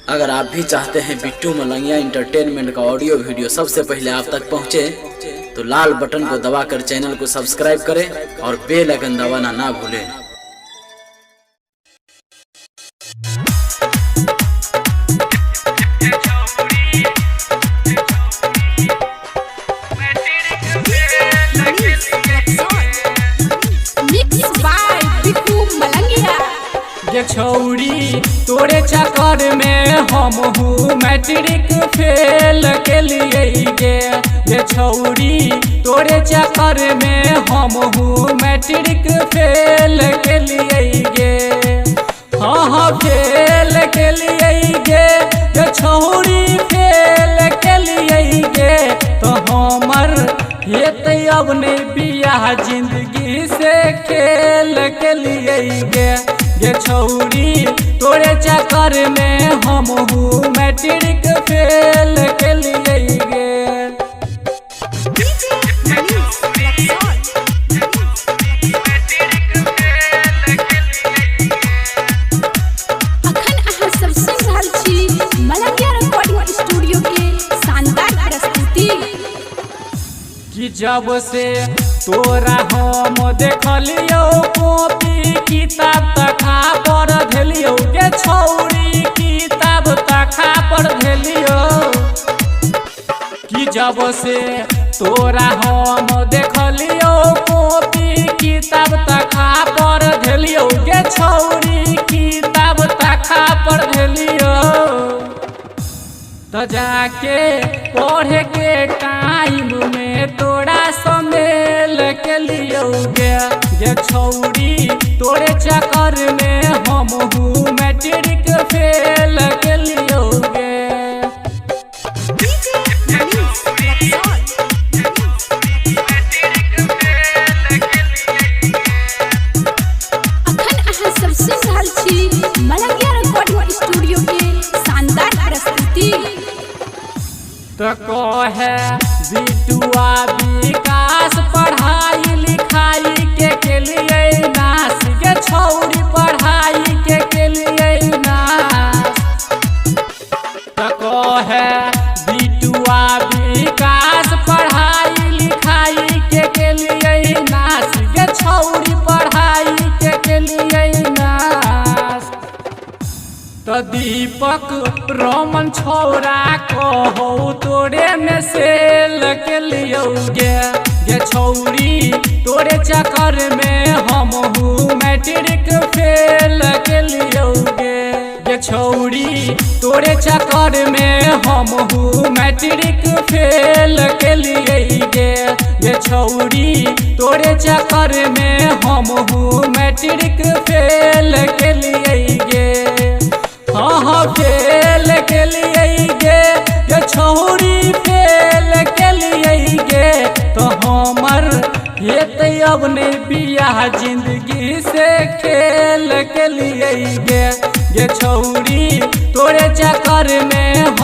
अगर आप भी चाहते हैं बिट्टू मलंगिया इंटरटेनमेंट का ऑडियो वीडियो सबसे पहले आप तक पहुंचे, तो लाल बटन को दबाकर चैनल को सब्सक्राइब करें और बेल आइकन दबाना ना भूलें। ये छौड़ी तोरे चक्कर में हम हूँ मैट्रिक फेल के लिए गे। ये छौड़ी तोरे चक्कर में हम हूँ मैट्रिक फेल के लिए गे। हाँ फेल के लिए गे। ये छौड़ी फेल के लिए गे। तो हमर हेत अब नहीं बियाह जिंदगी से खेल के लिए गे। ये छौड़ी तोरे चक्कर में हम हूँ मैट्रिक फेल के लिए गे। अखन अहाँ सब सुन रहल छी मलंगिया रिकॉर्डिंग स्टूडियो के शानदार प्रस्तुति। कि जब से तोरा हम देखलियो कॉपी किताब तखा पर धेलियो गे छौड़ी किताब तखा पर धेलियो। कि जब से तोरा हम देखलियो कॉपी किताब तखा पर धेलियो गे छौड़ी किताब तखा पर धेलियो। तो जाके पढ़े के टाइम में तोरा समेल के लियो गे। ये छौड़ी तोरे चक्कर में हम हूँ मैट्रिक फेल के लियो गे। अखन अहाँ सब सुन रहल छी मलंगिया रिकॉर्डिंग स्टूडियो के शानदार प्रस्तुति। तो कहे बिटुआ विकास पढ़ाई लिखाई के लिए नास गे छौड़ी पढ़ाई के लिए नास। तो कहे बिटुआ विकास पढ़ाई लिखाई के लिए नास गे छौड़ी पढ़ाई के लिए नास। तो दीपक रोमन छौरा कहो तोरे में सेल के लियो गे। ये छौड़ी तोरे चक्कर में हम हूँ मैट्रिक फेल के लियो गे। ये छौड़ी तोरे चक्कर में हम हूँ मैट्रिक फेल के लिए गे। ये छौड़ी तोरे चक्कर में हम हूँ मैट्रिक फेल के लिए गे। हाँ फेल के लिए गे। ये छौड़ी फेल के लिए गे। तो हमर हेत अब नहीं बियाह जिंदगी से खेल के लिए गे। ये छौड़ी तोरे चक्कर में